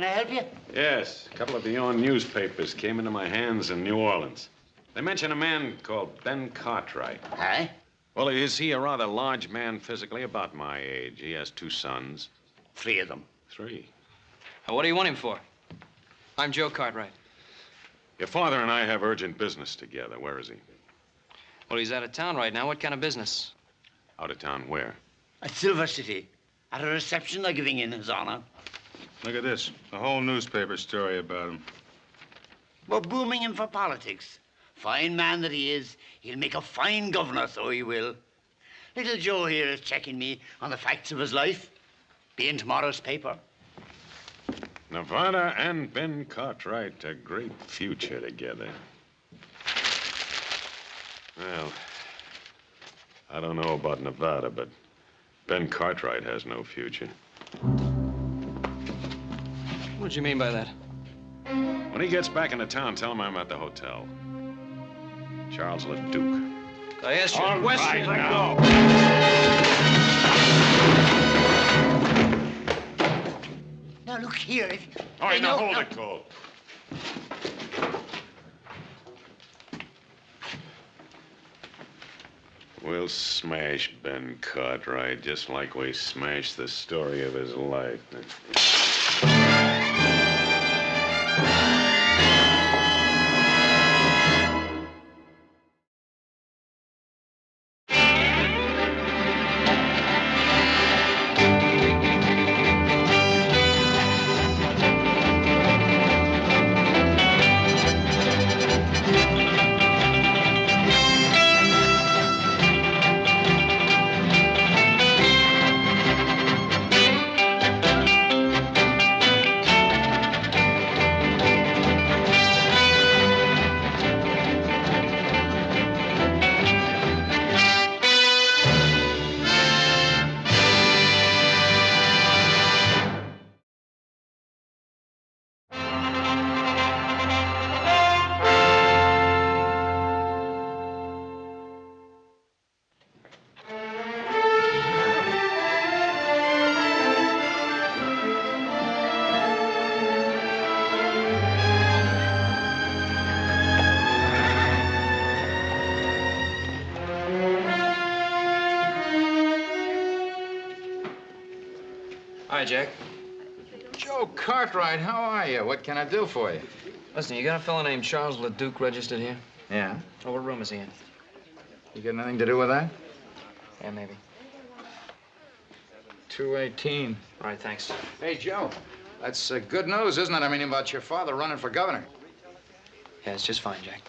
Can I help you? Yes, a couple of your own newspapers came into my hands in New Orleans. They mention a man called Ben Cartwright. Aye? Well, is he a rather large man physically, about my age? He has 2 sons. 3 of them. 3. What do you want him for? I'm Joe Cartwright. Your father and I have urgent business together. Where is he? Well, he's out of town right now. What kind of business? Out of town where? At Silver City. At a reception they're giving in his honor. Look at this. A whole newspaper story about him. We're booming him for politics. Fine man that he is. He'll make a fine governor, so he will. Little Joe here is checking me on the facts of his life. Be in tomorrow's paper. Nevada and Ben Cartwright, a great future together. Well, I don't know about Nevada, but Ben Cartwright has no future. What did you mean by that? When he gets back into town, tell him I'm at the hotel. Charles Leduque. I asked you All a question. right, now. Now, look here. If... All right, Hey, now no, hold no. it, Cole. We'll smash Ben Cartwright just like we smashed the story of his life. Hi, Jack. Joe Cartwright, how are you? What can I do for you? Listen, you got a fellow named Charles Leduque registered here? Yeah? Oh, what room is he in? You got anything to do with that? Yeah, maybe. 218. All right, thanks. Hey, Joe. That's good news, isn't it? I mean, about your father running for governor. Yeah, it's just fine, Jack.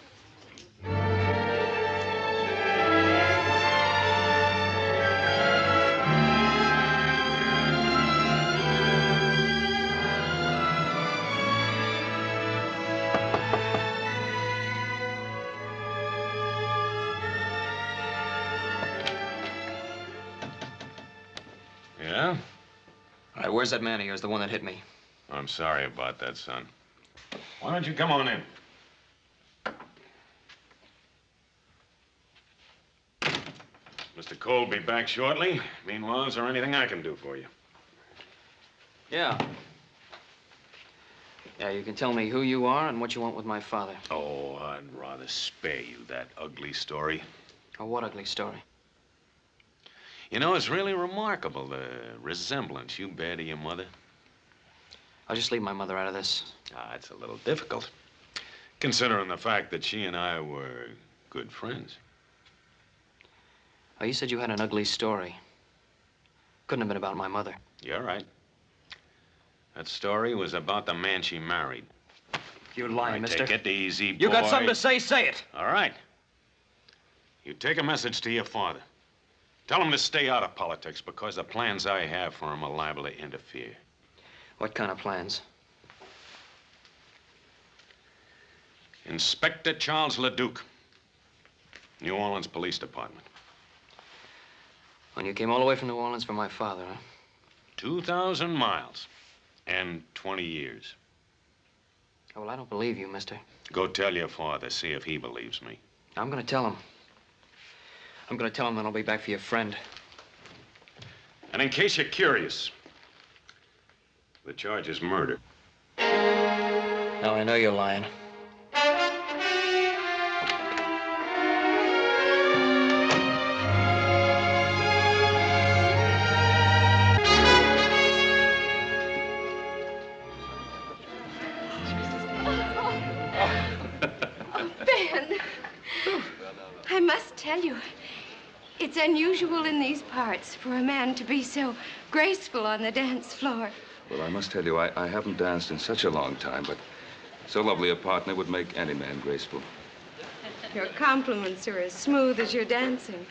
Yeah? All right, where's that man of yours, the one that hit me? I'm sorry about that, son. Why don't you come on in? Mr. Cole will be back shortly. Meanwhile, is there anything I can do for you? Yeah. Yeah, you can tell me who you are and what you want with my father. Oh, I'd rather spare you that ugly story. Oh, what ugly story? You know, it's really remarkable, the resemblance you bear to your mother. I'll just leave my mother out of this. Ah, it's a little difficult, considering the fact that she and I were good friends. Oh, you said you had an ugly story. Couldn't have been about my mother. You're right. That story was about the man she married. You're lying, mister. Take it easy, boy. You got something to say it. All right. You take a message to your father. Tell him to stay out of politics because the plans I have for him are liable to interfere. What kind of plans? Inspector Charles Leduque, New Orleans Police Department. When you came all the way from New Orleans for my father, huh? 2,000 miles and 20 years. Oh, well, I don't believe you, mister. Go tell your father, see if he believes me. I'm gonna tell him. I'm gonna tell him that I'll be back for your friend. And in case you're curious, the charge is murder. I know you're lying. Ben, I must tell you, it's unusual in these parts for a man to be so graceful on the dance floor. Well, I must tell you, I haven't danced in such a long time, but so lovely a partner would make any man graceful. Your compliments are as smooth as your dancing.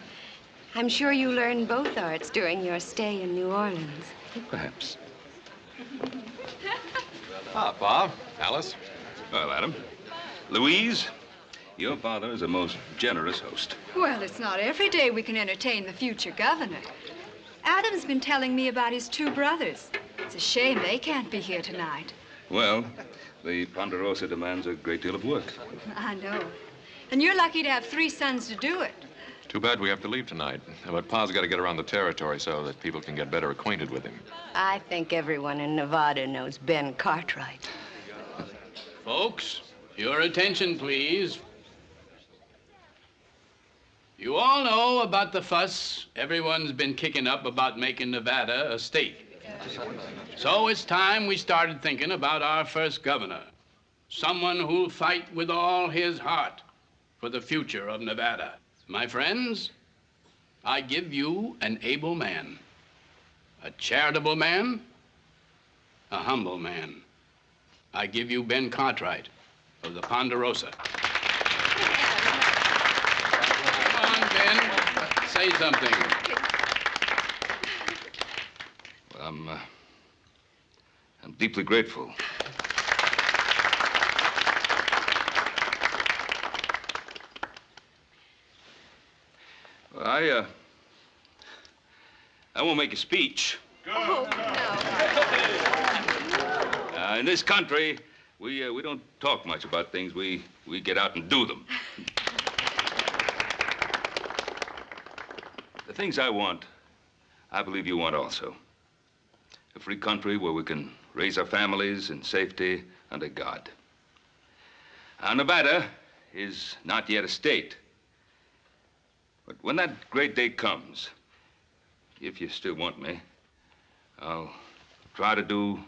I'm sure you learned both arts during your stay in New Orleans. Perhaps. Ah, Bob, Alice. Well, Adam. Louise, your father is a most generous host. Well, it's not every day we can entertain the future governor. Adam's been telling me about his two brothers. It's a shame they can't be here tonight. Well, the Ponderosa demands a great deal of work. I know. And you're lucky to have 3 sons to do it. Too bad we have to leave tonight. But Pa's got to get around the territory so that people can get better acquainted with him. I think everyone in Nevada knows Ben Cartwright. Folks, your attention, please. You all know about the fuss everyone's been kicking up about making Nevada a state. So it's time we started thinking about our first governor. Someone who'll fight with all his heart for the future of Nevada. My friends, I give you an able man, a charitable man, a humble man. I give you Ben Cartwright of the Ponderosa. Come on, Ben, say something. Well, I'm deeply grateful. Well, I won't make a speech. Oh, no. In this country, we don't talk much about things. We get out and do them. The things I want, I believe you want also. A free country where we can raise our families in safety under God. Now, Nevada is not yet a state. But when that great day comes, if you still want me, I'll try to do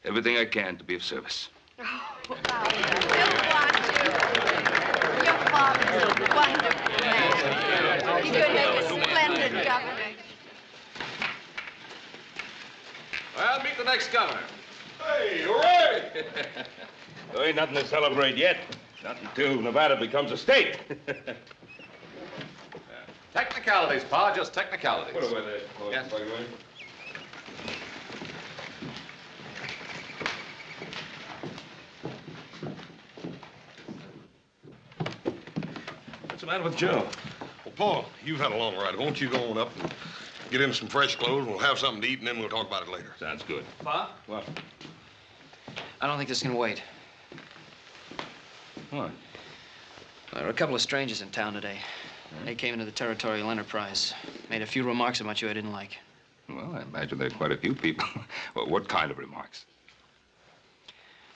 everything I can to be of service. Oh, we'll want you. Your father's a wonderful man. He could make a splendid governor. Well, meet the next governor. Hey, hooray! There ain't nothing to celebrate yet. Not until Nevada becomes a state. Technicalities, Pa, just technicalities. Put away there. Yes. What's the matter with Joe? Well, Paul, you've had a long ride. Won't you go on up and get in some fresh clothes? We'll have something to eat, and then we'll talk about it later. Sounds good. Pa? What? I don't think this can wait. What? There are a couple of strangers in town today. They came into the Territorial Enterprise. Made a few remarks about you I didn't like. Well, I imagine there are quite a few people. Well, what kind of remarks?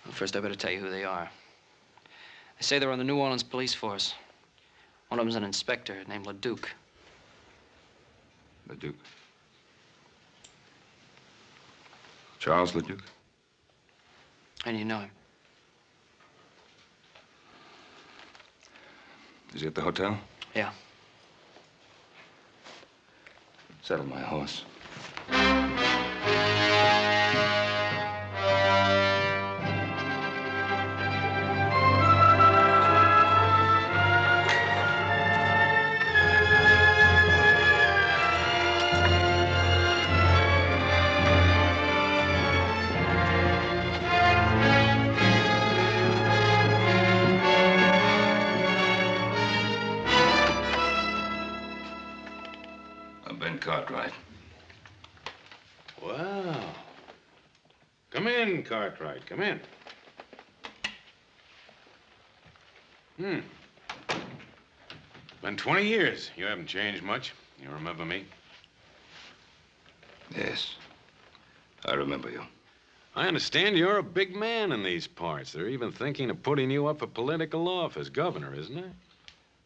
Well, first, I better tell you who they are. They say they're on the New Orleans police force. One of them's an inspector named Leduque. Leduque? Charles Leduque? And you know him. Is he at the hotel? Yeah. Saddle my horse. Ben Cartwright. Wow. Come in, Cartwright. Come in. Been 20 years. You haven't changed much. You remember me? Yes. I remember you. I understand you're a big man in these parts. They're even thinking of putting you up for political office, governor, isn't it?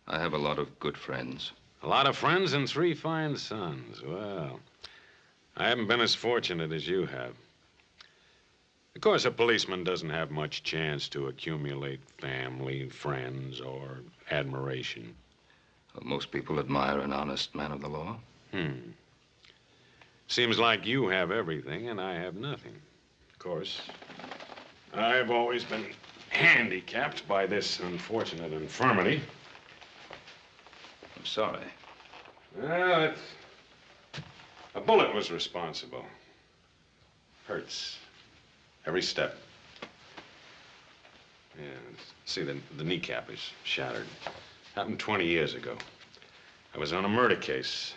I have a lot of good friends. A lot of friends and 3 fine sons. Well, I haven't been as fortunate as you have. Of course, a policeman doesn't have much chance to accumulate family, friends, or admiration. Well, most people admire an honest man of the law. Seems like you have everything and I have nothing. Of course, I've always been handicapped by this unfortunate infirmity. I'm sorry. Well, a bullet was responsible. Hurts. Every step. Yeah, see, the kneecap is shattered. Happened 20 years ago. I was on a murder case.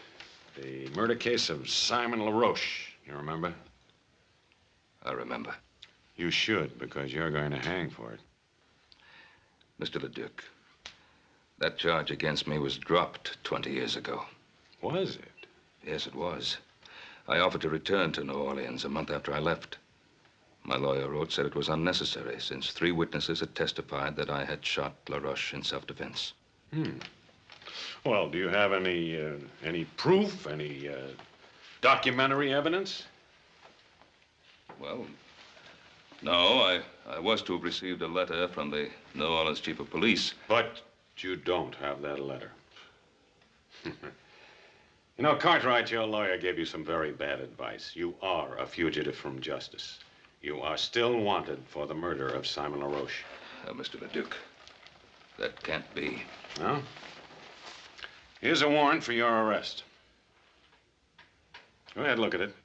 The murder case of Simon LaRoche. You remember? I remember. You should, because you're going to hang for it. Mr. Leduque, that charge against me was dropped 20 years ago. Was it? Yes, it was. I offered to return to New Orleans a month after I left. My lawyer wrote, said it was unnecessary, since 3 witnesses had testified that I had shot LaRoche in self-defense. Well, do you have any proof, any documentary evidence? Well, no, I was to have received a letter from the New Orleans chief of police. But you don't have that letter. You know, Cartwright, your lawyer gave you some very bad advice. You are a fugitive from justice. You are still wanted for the murder of Simon LaRoche. Mr. Leduque, that can't be. No? Here's a warrant for your arrest. Go ahead, look at it.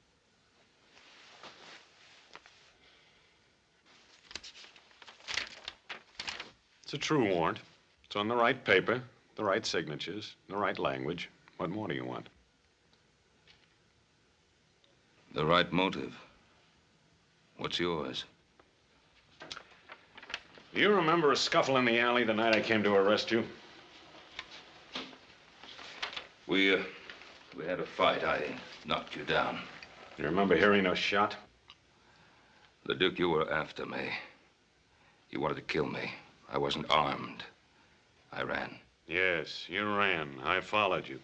It's a true warrant. It's on the right paper, the right signatures, the right language. What more do you want? The right motive. What's yours? Do you remember a scuffle in the alley the night I came to arrest you? We had a fight. I knocked you down. You remember hearing a shot? Leduque, you were after me. You wanted to kill me. I wasn't armed. I ran. Yes, you ran. I followed you.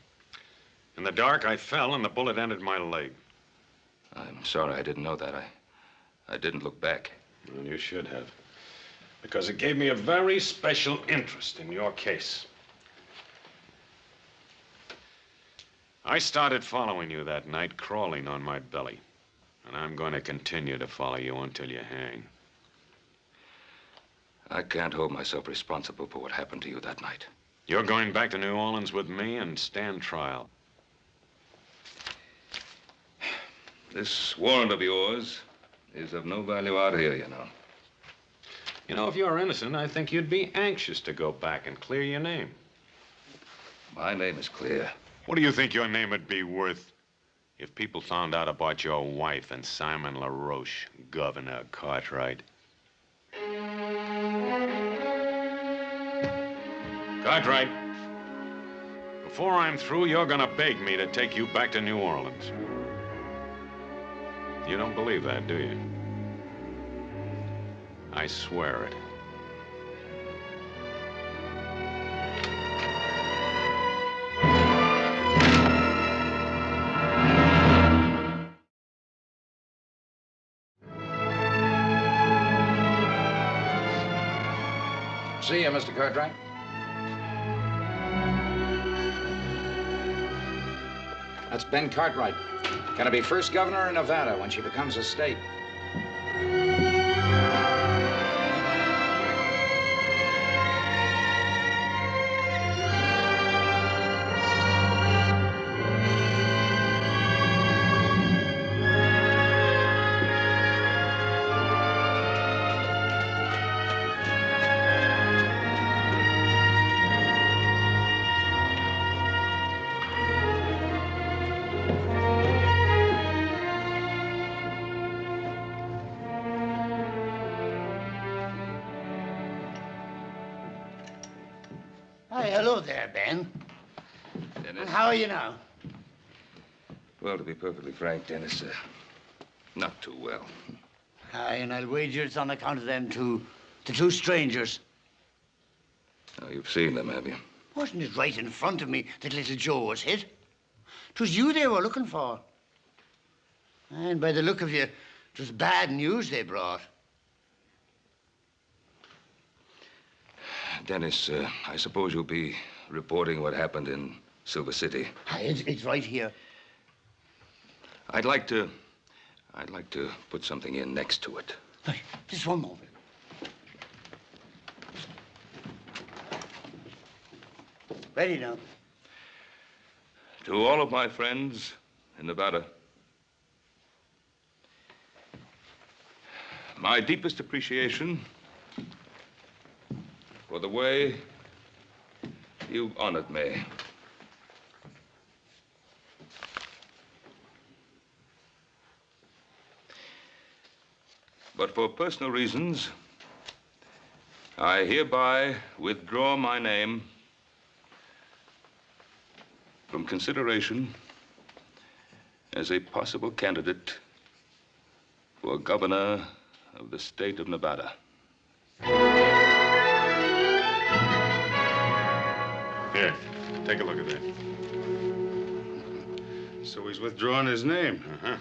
In the dark, I fell and the bullet entered my leg. I'm sorry I didn't know that. I didn't look back. Well, you should have. Because it gave me a very special interest in your case. I started following you that night, crawling on my belly. And I'm going to continue to follow you until you hang. I can't hold myself responsible for what happened to you that night. You're going back to New Orleans with me and stand trial. This warrant of yours is of no value out here, you know. You know, if you're innocent, I think you'd be anxious to go back and clear your name. My name is clear. What do you think your name would be worth if people found out about your wife and Simon LaRoche, Governor Cartwright? Cartwright, before I'm through, you're gonna beg me to take you back to New Orleans. You don't believe that, do you? I swear it. See you, Mr. Cartwright. That's Ben Cartwright. Gonna be first governor in Nevada when she becomes a state. Hi, hello there, Ben. Dennis. How are you now? Well, to be perfectly frank, Dennis, not too well. Aye, and I'll wager it's on account of them two, the two strangers. Now, you've seen them, have you? Wasn't it right in front of me that little Joe was hit? 'Twas you they were looking for. And by the look of you, 'twas bad news they brought. Dennis, I suppose you'll be reporting what happened in Silver City. Aye, it's right here. I'd like to put something in next to it. Aye, just one moment. Ready now. To all of my friends in Nevada, my deepest appreciation for the way you've honored me. But for personal reasons, I hereby withdraw my name from consideration as a possible candidate for governor of the state of Nevada. Here, take a look at that. So he's withdrawing his name. Uh-huh.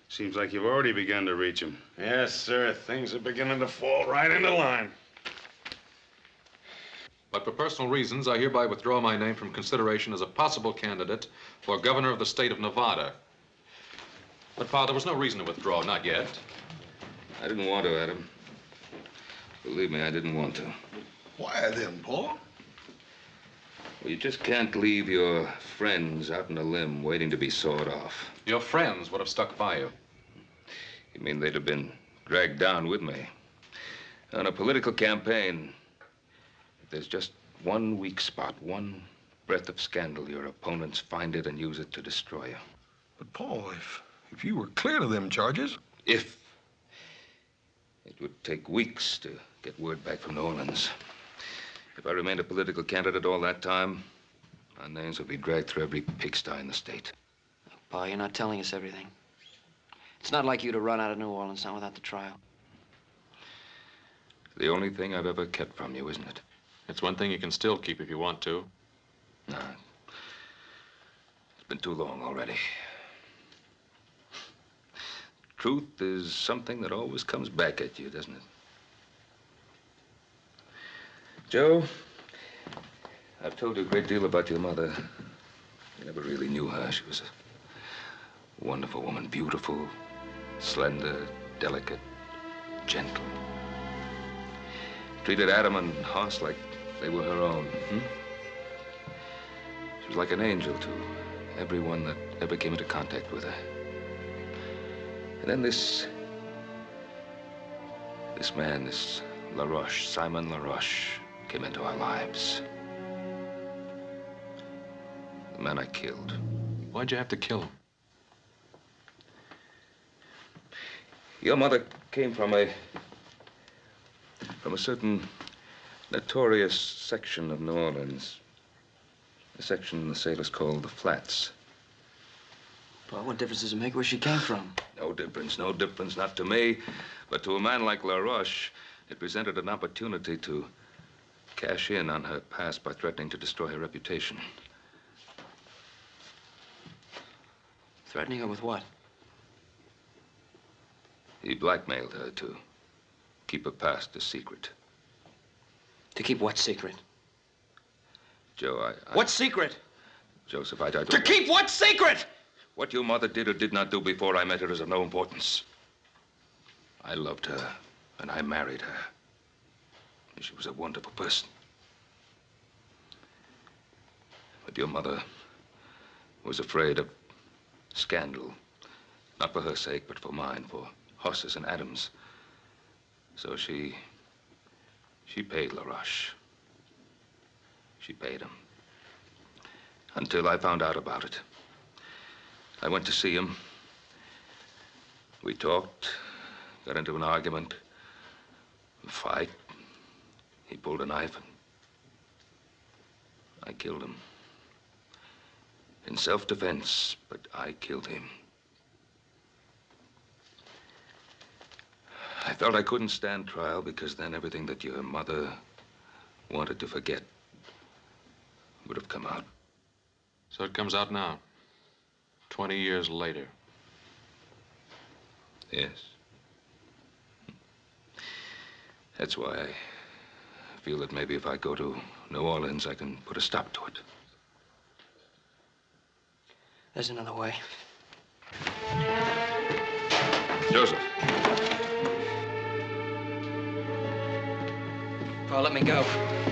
Seems like you've already begun to reach him. Yes, sir. Things are beginning to fall right into line. But for personal reasons, I hereby withdraw my name from consideration as a possible candidate for governor of the state of Nevada. But, Pa, there was no reason to withdraw, not yet. I didn't want to, Adam. Believe me, I didn't want to. Why then, Paul? Well, you just can't leave your friends out on a limb waiting to be sawed off. Your friends would have stuck by you. You mean they'd have been dragged down with me? On a political campaign, if there's just one weak spot, one breath of scandal, your opponents find it and use it to destroy you. But, Paul, if you were clear of them charges... If. It would take weeks to get word back from New Orleans. If I remained a political candidate all that time, our names would be dragged through every pigsty in the state. Pa, you're not telling us everything. It's not like you to run out of New Orleans now without the trial. The only thing I've ever kept from you, isn't it? It's one thing you can still keep if you want to. No. It's been too long already. Truth is something that always comes back at you, doesn't it? Joe, I've told you a great deal about your mother. You never really knew her. She was a wonderful woman, beautiful, slender, delicate, gentle. Treated Adam and Hoss like they were her own. She was like an angel to everyone that ever came into contact with her. And then this man, this LaRoche, Simon LaRoche, came into our lives. The man I killed. Why'd you have to kill him? Your mother came from a certain notorious section of New Orleans. A section the sailors called the Flats. Well, what difference does it make where she came from? No difference, not to me. But to a man like LaRoche, it presented an opportunity to cash in on her past by threatening to destroy her reputation. Threatening her with what? He blackmailed her to keep her past a secret. To keep what secret? Joe, What secret? Joseph, I don't... To keep what secret? What your mother did or did not do before I met her is of no importance. I loved her, and I married her. She was a wonderful person. But your mother was afraid of scandal. Not for her sake, but for mine, for Hoss's and Adam's. So she paid LaRoche. She paid him. Until I found out about it. I went to see him. We talked, got into an argument, a fight. He pulled a knife and I killed him. In self-defense, but I killed him. I felt I couldn't stand trial because then everything that your mother wanted to forget would have come out. So it comes out now, 20 years later. Yes. That's why I feel that maybe if I go to New Orleans, I can put a stop to it. There's another way. Joseph. Paul, let me go.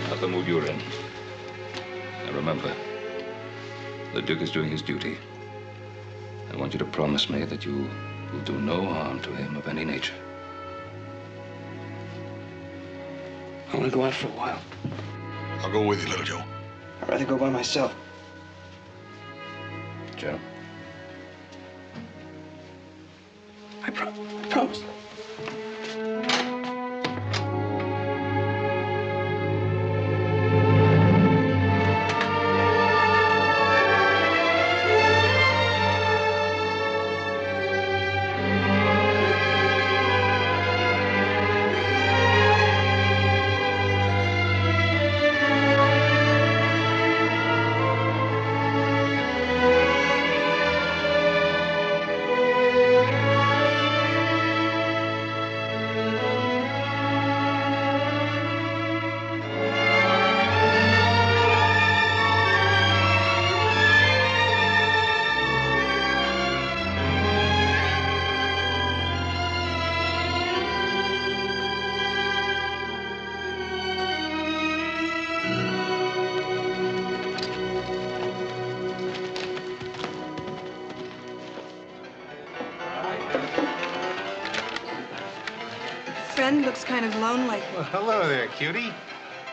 Not the mood you're in. Now remember, Leduque is doing his duty. I want you to promise me that you will do no harm to him of any nature. I want to go out for a while. I'll go with you, little Joe. I'd rather go by myself. Joe? I promise. Friend looks kind of lonely. Well, hello there, cutie.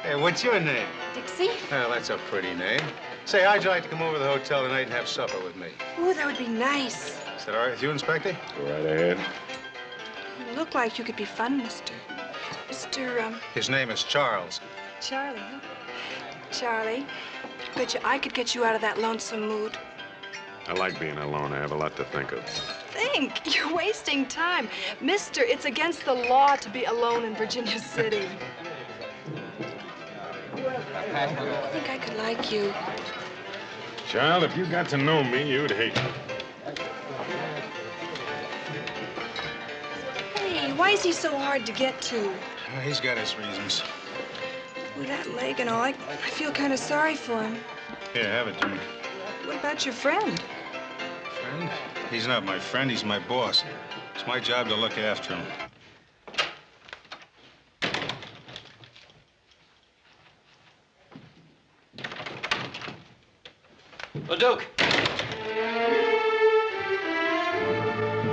Hey, what's your name? Dixie? Well, that's a pretty name. Say, how'd you like to come over to the hotel tonight and have supper with me? Oh, that would be nice. Is that all right with you, Inspector? Go right ahead. You look like you could be fun, Mr. His name is Charles. Charlie, huh? Charlie, bet you I could get you out of that lonesome mood. I like being alone. I have a lot to think of. Think, you're wasting time. Mister, it's against the law to be alone in Virginia City. I think I could like you. Child, if you got to know me, you'd hate me. Hey, why is he so hard to get to? He's got his reasons. With that leg and all, I feel kind of sorry for him. Here, have it, Jimmy. What about your friend? Friend? He's not my friend, he's my boss. It's my job to look after him. Leduque!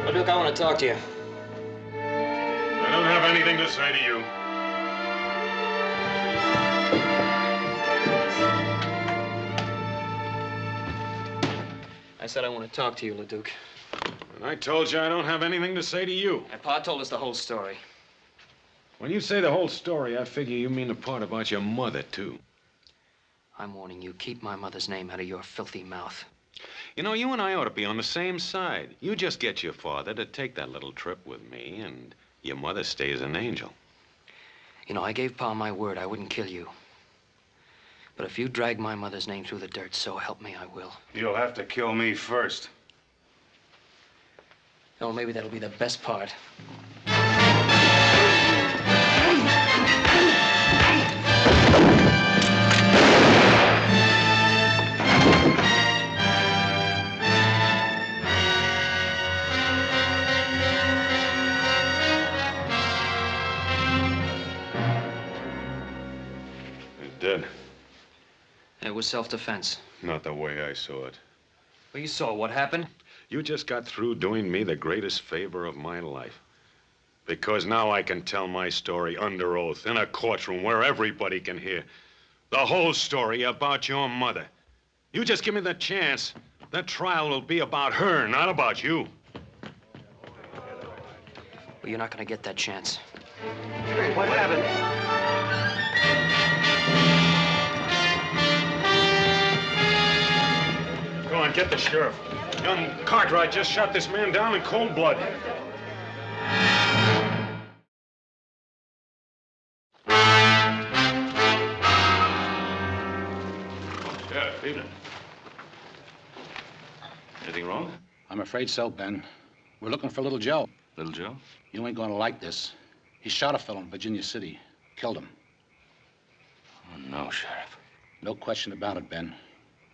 Leduque, I want to talk to you. I don't have anything to say to you. I said I want to talk to you, Leduque. And I told you I don't have anything to say to you. My pa told us the whole story. When you say the whole story, I figure you mean the part about your mother, too. I'm warning you, keep my mother's name out of your filthy mouth. You know, you and I ought to be on the same side. You just get your father to take that little trip with me, and your mother stays an angel. You know, I gave Pa my word I wouldn't kill you. But if you drag my mother's name through the dirt, so help me, I will. You'll have to kill me first. Oh, maybe that'll be the best part. He's dead. It was self-defense. Not the way I saw it. Well, you saw what happened. You just got through doing me the greatest favor of my life. Because now I can tell my story under oath in a courtroom where everybody can hear. The whole story about your mother. You just give me the chance. That trial will be about her, not about you. Well, you're not going to get that chance. What happened? Go on, get the sheriff. Young Cartwright just shot this man down in cold blood. evening. Anything wrong? I'm afraid so, Ben. We're looking for Little Joe. Little Joe? You ain't gonna like this. He shot a fellow in Virginia City. Killed him. Oh, no, Sheriff. No question about it, Ben.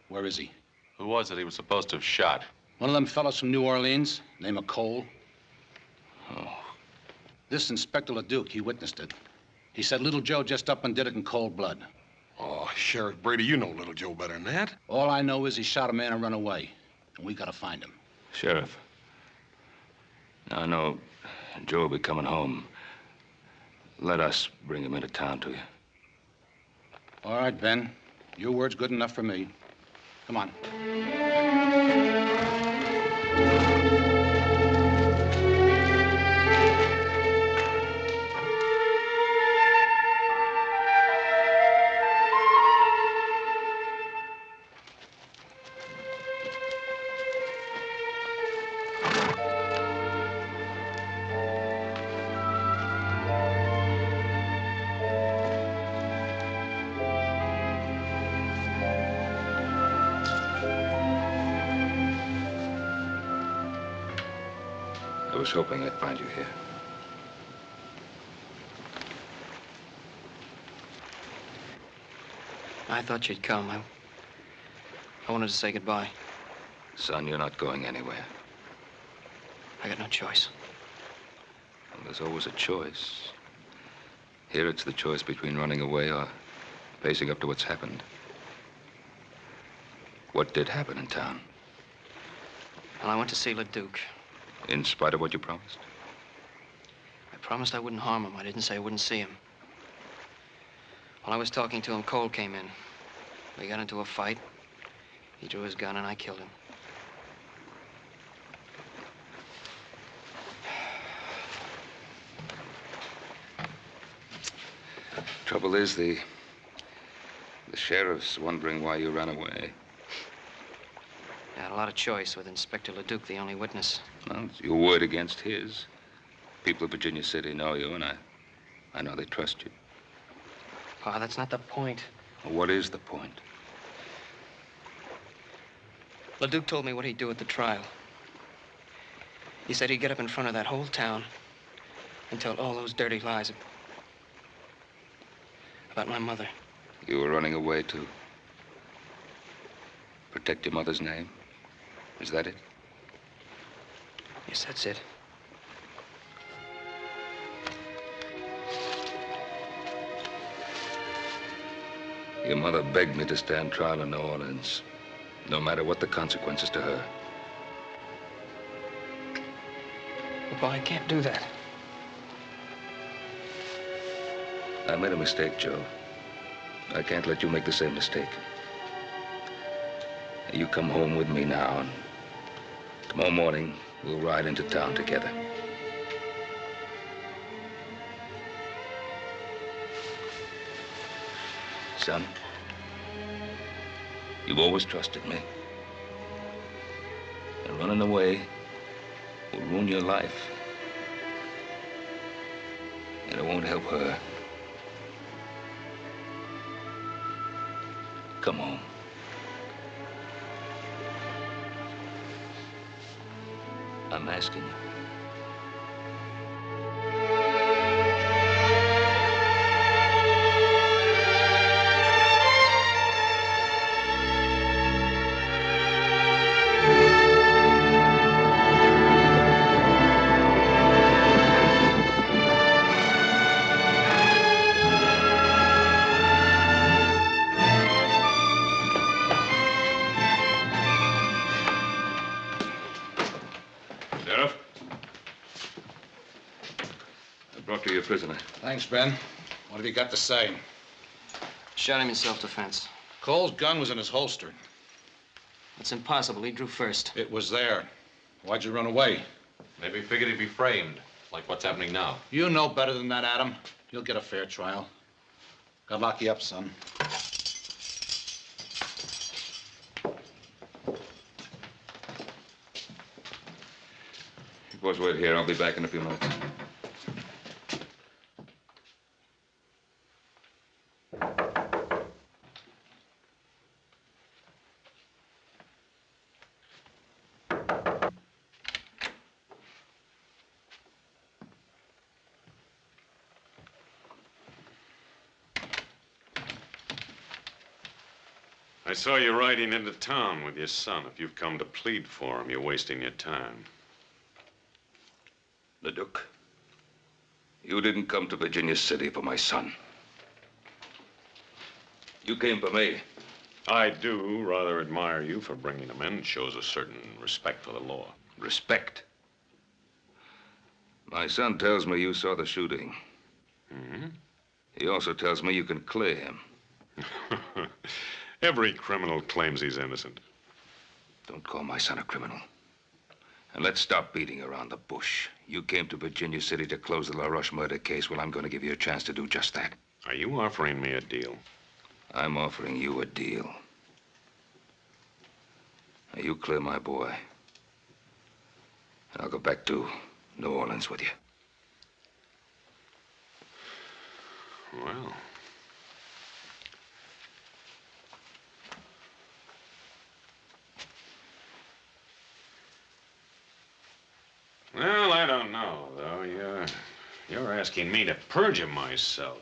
Where is he? Who was it he was supposed to have shot? One of them fellows from New Orleans, name of Cole. Oh. This Inspector Leduque, he witnessed it. He said Little Joe just up and did it in cold blood. Oh, Sheriff Brady, you know Little Joe better than that. All I know is he shot a man and run away. And we gotta find him. Sheriff, now I know Joe will be coming home. Let us bring him into town to you. All right, Ben. Your word's good enough for me. Come on. I was hoping I'd find you here. I thought you'd come. I wanted to say goodbye. Son, you're not going anywhere. I got no choice. Well, there's always a choice. Here it's the choice between running away or facing up to what's happened. What did happen in town? Well, I went to see Leduque. In spite of what you promised? I promised I wouldn't harm him. I didn't say I wouldn't see him. While I was talking to him, Cole came in. We got into a fight. He drew his gun and I killed him. Trouble is, the sheriff's wondering why you ran away. I had a lot of choice with Inspector Leduque, the only witness. Well, it's your word against his. People of Virginia City know you, and I know they trust you. Pa, that's not the point. Well, what is the point? Leduque told me what he'd do at the trial. He said he'd get up in front of that whole town and tell all those dirty lies about my mother. You were running away to protect your mother's name? Is that it? Yes, that's it. Your mother begged me to stand trial in New Orleans, no matter what the consequences to her. Well, Pa, I can't do that. I made a mistake, Joe. I can't let you make the same mistake. You come home with me now, and tomorrow morning, we'll ride into town together. Son, you've always trusted me. And running away will ruin your life. And it won't help her. Come home. I'm asking you. Prisoner. Thanks, Ben. What have you got to say? Shot him in self-defense. Cole's gun was in his holster. That's impossible. He drew first. It was there. Why'd you run away? Maybe he figured he'd be framed, like what's happening now. You know better than that, Adam. You'll get a fair trial. God lock you up, son. You boys wait here. I'll be back in a few minutes. I saw you riding into town with your son. If you've come to plead for him, you're wasting your time. Leduque, you didn't come to Virginia City for my son. You came for me. I do rather admire you for bringing him in. It shows a certain respect for the law. Respect? My son tells me you saw the shooting. Mm-hmm. He also tells me you can clear him. Every criminal claims he's innocent. Don't call my son a criminal. And let's stop beating around the bush. You came to Virginia City to close the LaRoche murder case. Well, I'm going to give you a chance to do just that. Are you offering me a deal? I'm offering you a deal. Now, you clear my boy. And I'll go back to New Orleans with you. Well. Well, I don't know, though. You're asking me to perjure myself.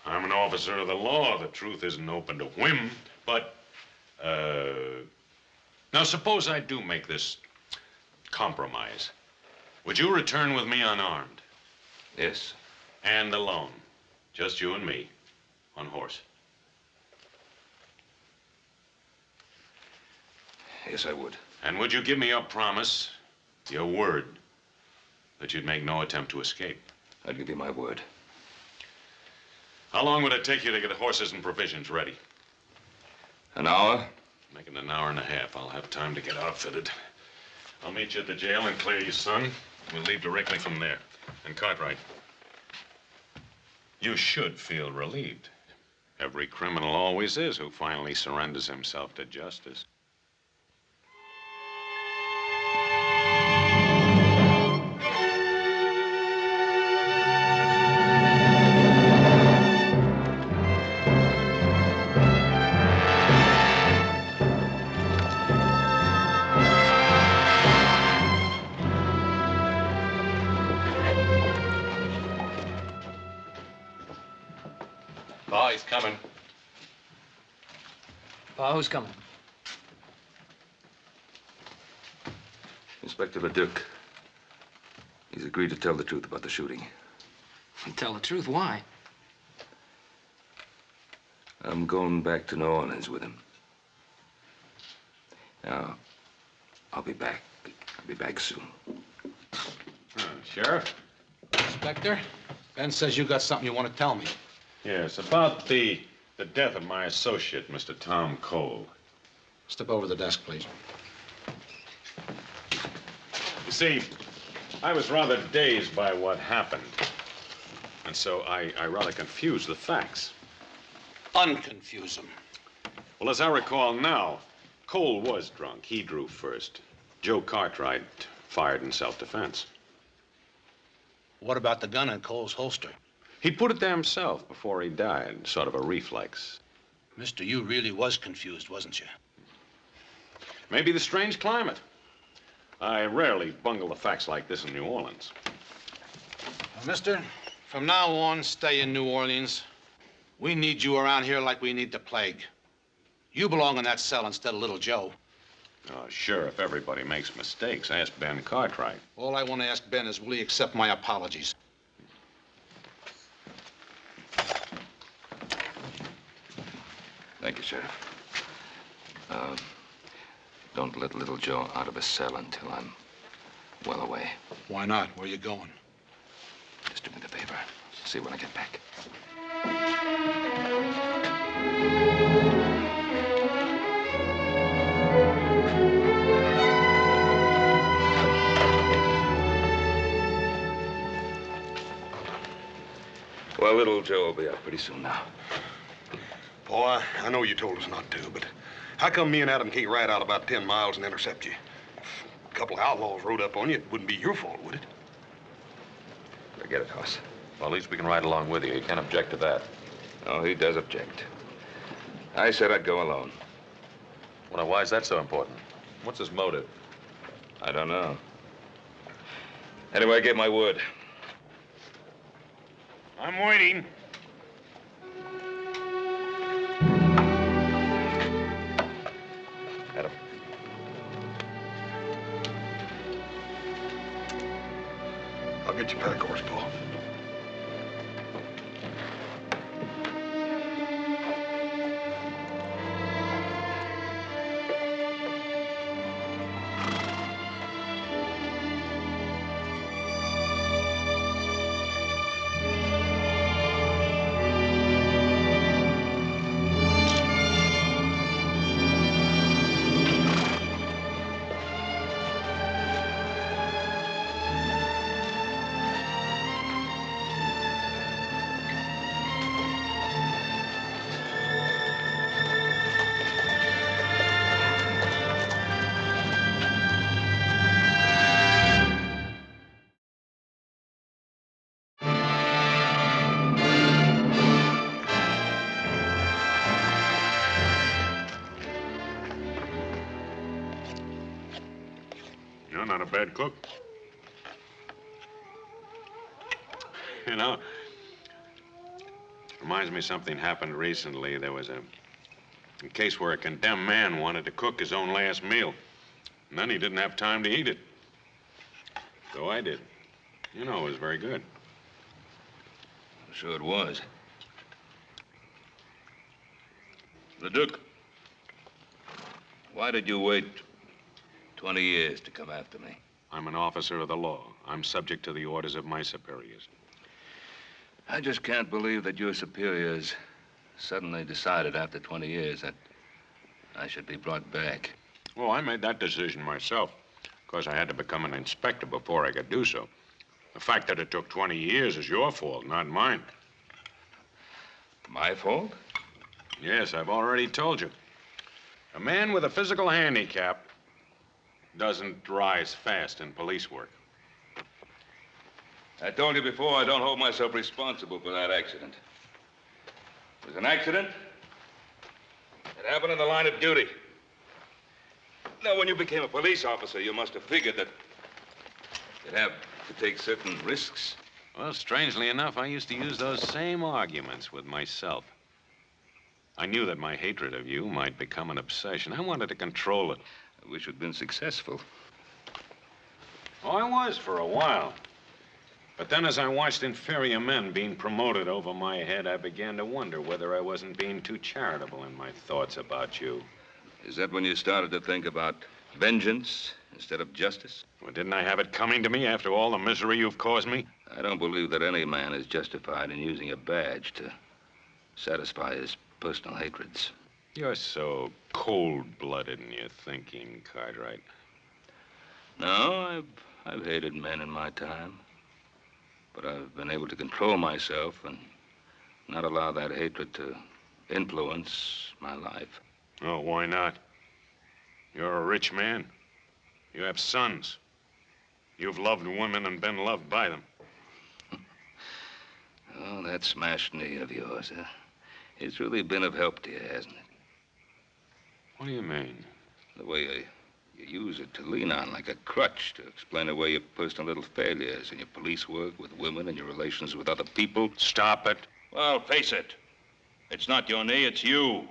I'm an officer of the law. The truth isn't open to whim. But, now suppose I do make this compromise. Would you return with me unarmed? Yes. And alone? Just you and me, on horse? Yes, I would. And would you give me your promise, your word, that you'd make no attempt to escape? I'd give you my word. How long would it take you to get the horses and provisions ready? An hour? Make it an hour and a half. I'll have time to get outfitted. I'll meet you at the jail and clear your son. We'll leave directly from there. And Cartwright, you should feel relieved. Every criminal always is who finally surrenders himself to justice. Pa, he's coming. Pa, who's coming? Inspector Leduque. He's agreed to tell the truth about the shooting. Tell the truth, why? I'm going back to New Orleans with him. Now, I'll be back. I'll be back soon. Sheriff? Inspector, Ben says you got something you want to tell me. Yes, about the death of my associate, Mr. Tom Cole. Step over to the desk, please. You see, I was rather dazed by what happened. And so I rather confused the facts. Unconfuse them. Well, as I recall now, Cole was drunk. He drew first. Joe Cartwright fired in self-defense. What about the gun in Cole's holster? He put it there himself before he died, sort of a reflex. Mister, you really was confused, wasn't you? Maybe the strange climate. I rarely bungle the facts like this in New Orleans. Well, mister, from now on, stay in New Orleans. We need you around here like we need the plague. You belong in that cell instead of little Joe. Oh, sure, if everybody makes mistakes. Ask Ben Cartwright. All I want to ask Ben is, will he accept my apologies? Thank you, Sheriff. Don't let little Joe out of his cell until I'm well away. Why not? Where are you going? Just do me the favor. See you when I get back. Well, little Joe will be out pretty soon now. Boy, I know you told us not to, but how come me and Adam can't ride out about 10 miles and intercept you? If a couple of outlaws rode up on you, it wouldn't be your fault, would it? Forget it, Hoss. Well, at least we can ride along with you. You can't object to that. Oh, he does object. I said I'd go alone. Well, now, why is that so important? What's his motive? I don't know. Anyway, I gave my word. I'm waiting. get your pack horse, Paul. You're not a bad cook. You know, reminds me something happened recently. There was a case where a condemned man wanted to cook his own last meal. And then he didn't have time to eat it. So I did. You know, it was very good. I'm sure it was. Leduque, why did you wait 20 years to come after me? I'm an officer of the law. I'm subject to the orders of my superiors. I just can't believe that your superiors suddenly decided after 20 years that I should be brought back. Well, I made that decision myself. Of course, I had to become an inspector before I could do so. The fact that it took 20 years is your fault, not mine. My fault? Yes, I've already told you. A man with a physical handicap doesn't rise fast in police work. I told you before, I don't hold myself responsible for that accident. It was an accident. It happened in the line of duty. Now, when you became a police officer, you must have figured that you'd have to take certain risks. Well, strangely enough, I used to use those same arguments with myself. I knew that my hatred of you might become an obsession. I wanted to control it. I wish you'd been successful. Oh, I was for a while. But then as I watched inferior men being promoted over my head, I began to wonder whether I wasn't being too charitable in my thoughts about you. Is that when you started to think about vengeance instead of justice? Well, didn't I have it coming to me after all the misery you've caused me? I don't believe that any man is justified in using a badge to satisfy his personal hatreds. You're so cold-blooded in your thinking, Cartwright. No, I've hated men in my time. But I've been able to control myself and not allow that hatred to influence my life. Oh, why not? You're a rich man. You have sons. You've loved women and been loved by them. Oh, that smashed knee of yours, huh? It's really been of help to you, hasn't it? What do you mean? The way you use it to lean on like a crutch to explain away your personal little failures in your police work with women and your relations with other people. Stop it. Well, face it. It's not your knee, it's you.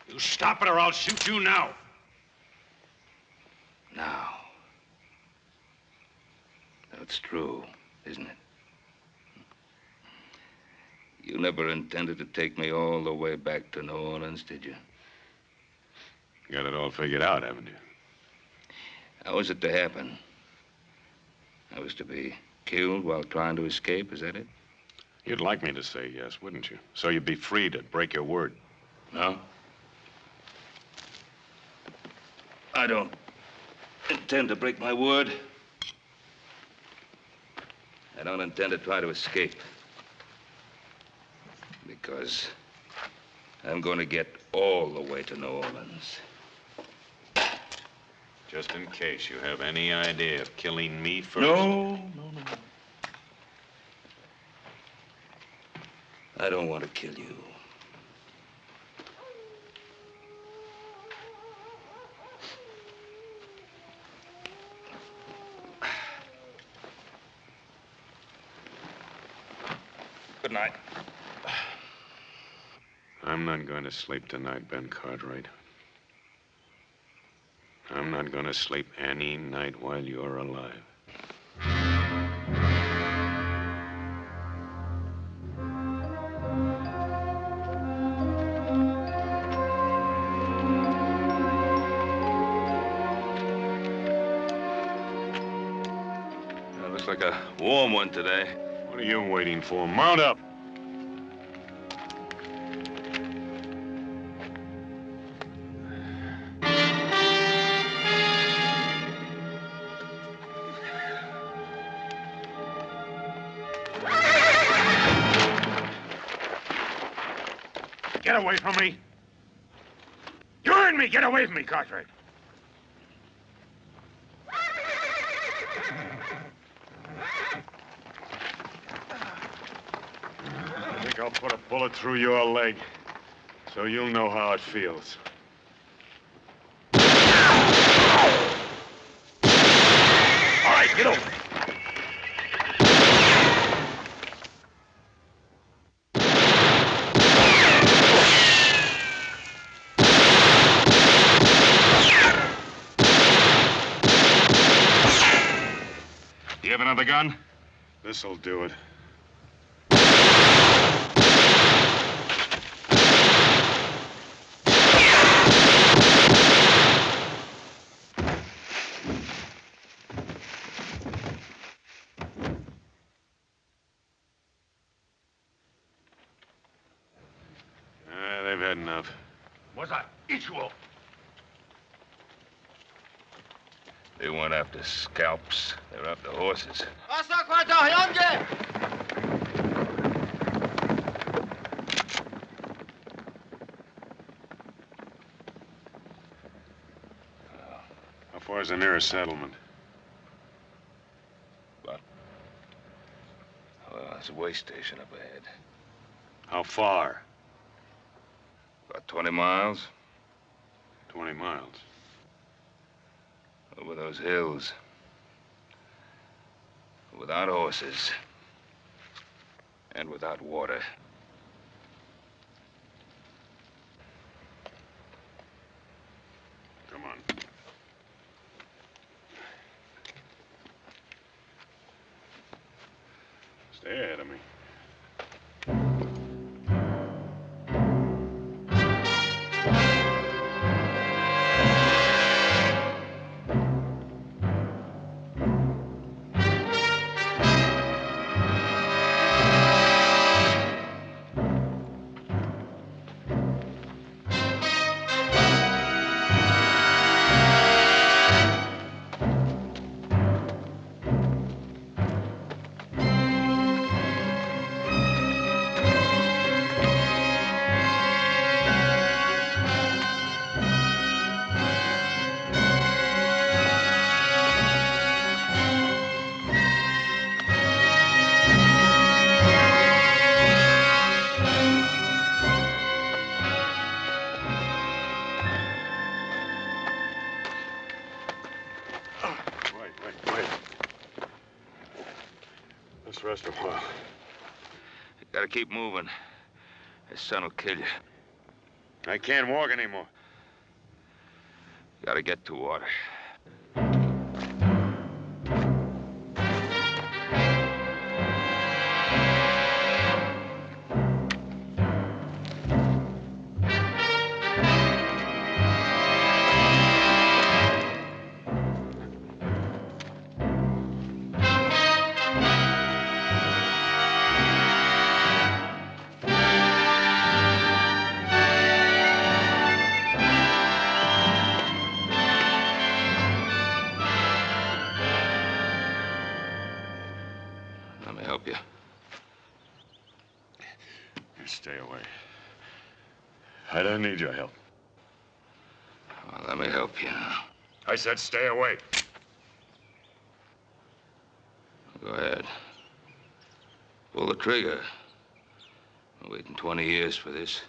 You stop it or I'll shoot you now. Now. That's true, isn't it? You never intended to take me all the way back to New Orleans, did you? Got it all figured out, haven't you? How was it to happen? I was to be killed while trying to escape, is that it? You'd like me to say yes, wouldn't you? So you'd be free to break your word. No? I don't intend to break my word. I don't intend to try to escape. Because I'm going to get all the way to New Orleans. Just in case you have any idea of killing me first. No. I don't want to kill you. Good night. I'm not going to sleep tonight, Ben Cartwright. I'm not going to sleep any night while you're alive. Looks like a warm one today. What are you waiting for? Mount up. Get away from me! You heard me! Get away from me, Cartwright! I think I'll put a bullet through your leg, so you'll know how it feels. All right, get over. You have another gun? This'll do it. They've had enough. What's that? Eat you all. They weren't after scalps. They were after horses. How far is the nearest settlement? Well, there's a way station up ahead. How far? About 20 miles. 20 miles. Over those hills. Without horses. And without water. Come on. Stay ahead of me. Let's rest a while. You gotta keep moving. His son will kill you. I can't walk anymore. You gotta get to water. Stay away. I don't need your help. Well, let me help you now. I said stay away. Go ahead. Pull the trigger. I'm waiting 20 years for this.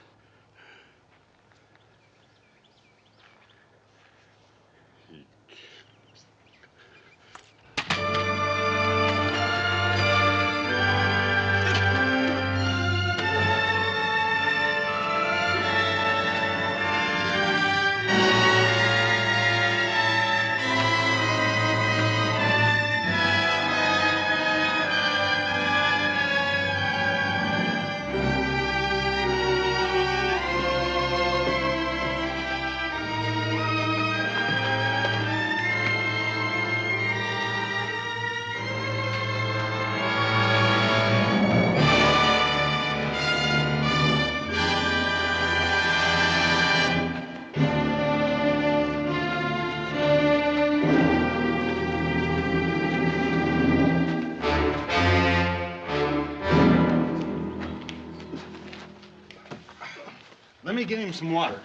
get him some water.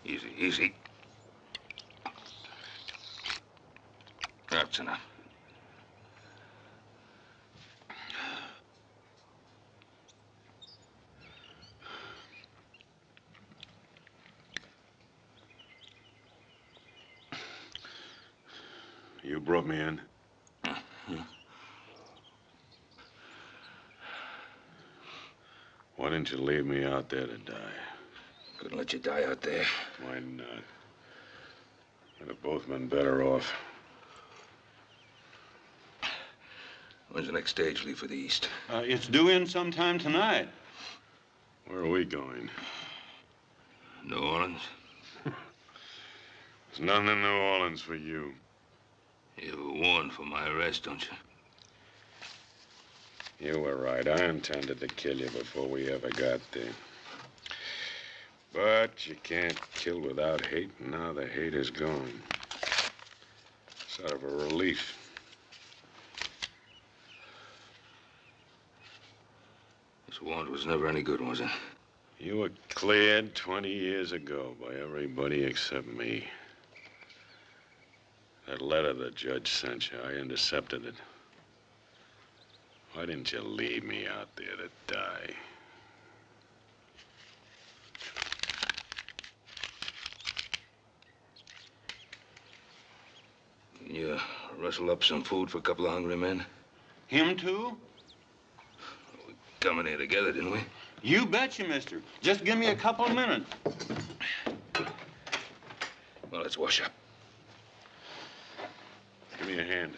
Easy, easy. That's enough. You brought me in. Why didn't you leave me out there to die? Couldn't let you die out there. Why not? We'd have both been better off. When's the next stage leave for the east? It's due in sometime tonight. Where are we going? New Orleans? There's nothing in New Orleans for you. You were warned for my arrest, don't you? You were right. I intended to kill you before we ever got there. But you can't kill without hate, and now the hate is gone. Sort of a relief. This warrant was never any good, was it? You were cleared 20 years ago by everybody except me. That letter the judge sent you, I intercepted it. Why didn't you leave me out there to die? Can you rustle up some food for a couple of hungry men? Him too? We come in here together, didn't we? You betcha, mister. Just give me a couple of minutes. Well, let's wash up. Give me a hand.